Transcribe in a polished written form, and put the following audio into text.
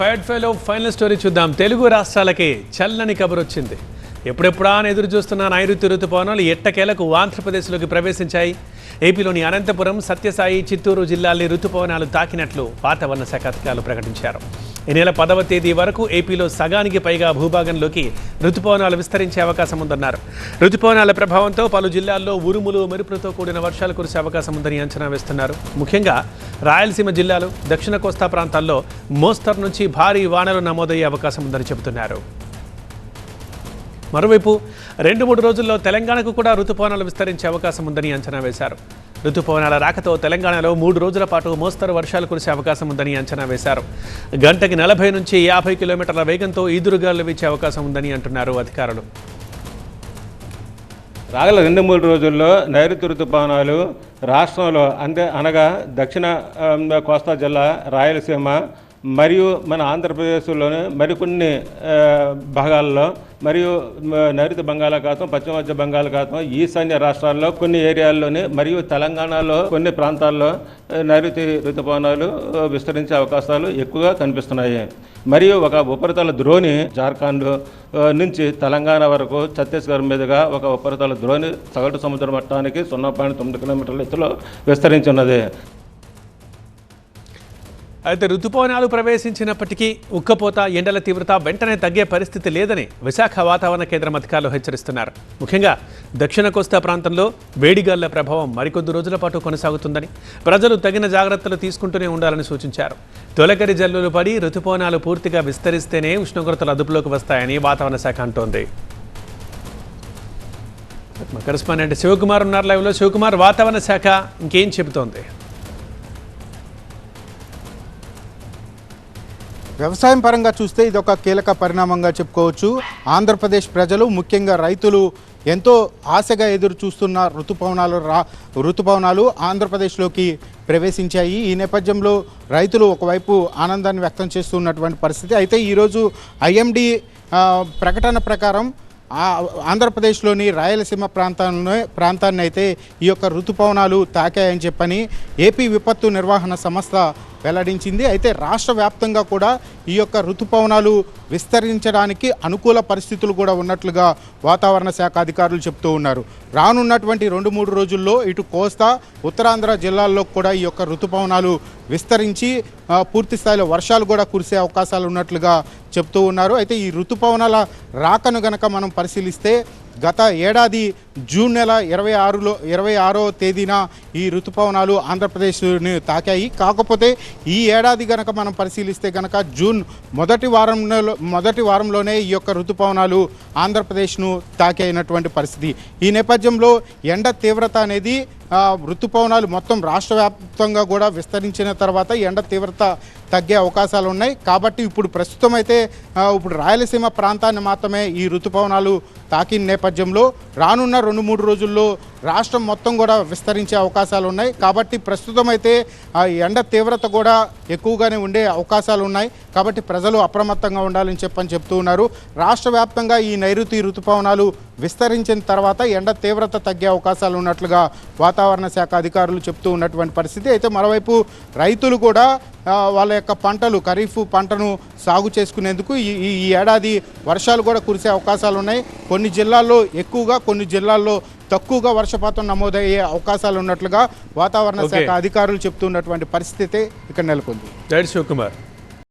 Fried ఫైలో final story చూద్దాం. తెలుగు రాష్ట్రాలకి చల్లని కబురు వచ్చింది. ఎప్పుడెప్పుడా అని ఎదురు చూస్తున్న నైరుతి రుతుపవనాలు ఎట్టకేలకు ఆంధ్రప్రదేశ్లోకి ప్రవేశించాయి. ఏపీలోని అనంతపురం, సత్యసాయి, చిత్తూరు జిల్లాల్ని రుతుపవనాలు తాకినట్లు వాతావరణ శాఖ అధికారులు ప్రకటించారు. ఈ నెల 10వ తేదీ వరకు ఏపీలో సగానికి పైగా భూభాగంలోకి రుతుపవనాలు విస్తరించే అవకాశం ఉందన్నారు. రుతుపవనాల ప్రభావంతో పలు జిల్లాల్లో ఉరుములు, మెరుపులతో కూడిన వర్షాలు కురిసే అవకాశం ఉందని అంచనా వేస్తున్నారు. ముఖ్యంగా రాయలసీమ జిల్లాలు, దక్షిణ కోస్తా ప్రాంతాల్లో మోస్తరు నుంచి భారీ వానలు నమోదయ్యే అవకాశం ఉందని చెబుతున్నారు. మరోవైపు 2-3 రోజుల్లో తెలంగాణకు కూడా రుతుపవనాలు విస్తరించే అవకాశం ఉందని అంచనా వేశారు. రుతుపవనాల రాకతో తెలంగాణలో 3 రోజుల పాటు మోస్తరు వర్షాలు కురిసే అవకాశం ఉందని అంచనా వేశారు. గంటకి 40 నుంచి 50 కిలోమీటర్ల వేగంతో ఈదురుగాలు వీచే అవకాశం ఉందని అంటున్నారు అధికారులు. రాగల 2-3 రోజుల్లో నైరుతి రుతుపవనాలు రాష్ట్రంలో అనగా దక్షిణ కోస్తా జిల్లా, రాయలసీమ మరియు మన ఆంధ్రప్రదేశ్లోని మరికొన్ని భాగాల్లో మరియు నైరుతి బంగాళాఖాతం, పశ్చిమ మధ్య బంగాళాఖాతం, ఈశాన్య రాష్ట్రాల్లో కొన్ని ఏరియాల్లోని మరియు తెలంగాణలో కొన్ని ప్రాంతాల్లో నైరుతి రుతుపవనాలు విస్తరించే అవకాశాలు ఎక్కువగా కనిపిస్తున్నాయి. మరియు ఒక ఉపరితల ద్రోణి జార్ఖండ్ నుంచి తెలంగాణ వరకు ఛత్తీస్గఢ్ మీదుగా ఒక ఉపరితల ద్రోణి సగటు సముద్ర మట్టానికి 0.9 కిలోమీటర్ల ఎత్తులో విస్తరించున్నది. అయితే రుతుపవనాలు ప్రవేశించినప్పటికీ ఉక్కపోత, ఎండల తీవ్రత వెంటనే తగ్గే పరిస్థితి లేదని విశాఖ వాతావరణ కేంద్రం అధికారులు హెచ్చరిస్తున్నారు. ముఖ్యంగా దక్షిణ కోస్తా ప్రాంతంలో వేడిగాళ్ల ప్రభావం మరికొద్ది రోజుల పాటు కొనసాగుతుందని, ప్రజలు తగిన జాగ్రత్తలు తీసుకుంటూనే ఉండాలని సూచించారు. తొలకరి జల్లులు పడి రుతుపవనాలు పూర్తిగా విస్తరిస్తేనే ఉష్ణోగ్రతలు అదుపులోకి వస్తాయని వాతావరణ శాఖ అంటోంది. మా కరెస్పాండెంట్ శివకుమార్ ఉన్నారు లైవ్లో. శివకుమార్, వాతావరణ శాఖ ఇంకేం చెబుతోంది? వ్యవసాయం పరంగా చూస్తే ఇది ఒక కీలక పరిణామంగా చెప్పుకోవచ్చు. ఆంధ్రప్రదేశ్ ప్రజలు, ముఖ్యంగా రైతులు ఎంతో ఆశగా ఎదురు చూస్తున్న రుతుపవనాలు ఆంధ్రప్రదేశ్లోకి ప్రవేశించాయి. ఈ నేపథ్యంలో రైతులు ఒకవైపు ఆనందాన్ని వ్యక్తం చేస్తున్నటువంటి పరిస్థితి. అయితే ఈరోజు ఐఎండీ ప్రకటన ప్రకారం ఆంధ్రప్రదేశ్లోని రాయలసీమ ప్రాంతాన్ని అయితే ఈ యొక్క రుతుపవనాలు తాకాయని చెప్పని ఏపీ విపత్తు నిర్వహణ సంస్థ వెల్లడించింది. అయితే రాష్ట్ర వ్యాప్తంగా కూడా ఈ యొక్క రుతుపవనాలు విస్తరించడానికి అనుకూల పరిస్థితులు కూడా ఉన్నట్లుగా వాతావరణ శాఖ అధికారులు చెప్తూ ఉన్నారు. రానున్నటువంటి 2-3 రోజుల్లో ఇటు కోస్తా, ఉత్తరాంధ్ర జిల్లాల్లో కూడా ఈ యొక్క రుతుపవనాలు విస్తరించి పూర్తి స్థాయిలో వర్షాలు కూడా కురిసే అవకాశాలు ఉన్నట్లుగా చెప్తూ ఉన్నారు. అయితే ఈ రుతుపవనాల రాకను గనక మనం పరిశీలిస్తే గత ఏడాది జూన్ నెల 26వ తేదీన ఈ రుతుపవనాలు ఆంధ్రప్రదేశ్ని తాకాయి. కాకపోతే ఈ ఏడాది గనక మనం పరిశీలిస్తే గనక జూన్ మొదటి వారంలోనే ఈ యొక్క రుతుపవనాలు ఆంధ్రప్రదేశ్ను తాకైనటువంటి పరిస్థితి. ఈ నేపథ్యంలో ఎండ తీవ్రత అనేది రుతుపవనాలు మొత్తం రాష్ట్ర వ్యాప్తంగా కూడా విస్తరించిన తర్వాత ఎండ తీవ్రత తగ్గే అవకాశాలు ఉన్నాయి. కాబట్టి ప్రస్తుతం అయితే ఇప్పుడు రాయలసీమ ప్రాంతాన్ని మాత్రమే ఈ రుతుపవనాలు తాకిన నేపథ్యంలో రానున్న 2-3 రోజుల్లో రాష్ట్రం మొత్తం కూడా విస్తరించే అవకాశాలు ఉన్నాయి. కాబట్టి ప్రస్తుతం అయితే ఎండ తీవ్రత కూడా ఎక్కువగానే ఉండే అవకాశాలు ఉన్నాయి. కాబట్టి ప్రజలు అప్రమత్తంగా ఉండాలని చెప్తూ ఉన్నారు. రాష్ట్ర వ్యాప్తంగా ఈ నైరుతి రుతుపవనాలు విస్తరించిన తర్వాత ఎండ తీవ్రత తగ్గే అవకాశాలు ఉన్నట్లుగా వాతావరణ శాఖ అధికారులు చెప్తూ ఉన్నటువంటి పరిస్థితి. అయితే మరోవైపు రైతులు కూడా వాళ్ళ యొక్క పంటలు, ఖరీఫ్ పంటను సాగు చేసుకునేందుకు ఈ ఏడాది వర్షాలు కూడా కురిసే అవకాశాలు ఉన్నాయి. కొన్ని జిల్లాల్లో ఎక్కువగా, కొన్ని జిల్లాల్లో తక్కువగా వర్షపాతం నమోదయ్యే అవకాశాలు ఉన్నట్లుగా వాతావరణ శాఖ అధికారులు చెప్తున్నటువంటి పరిస్థితి ఇక్కడ నెలకొంది. శివకుమార్.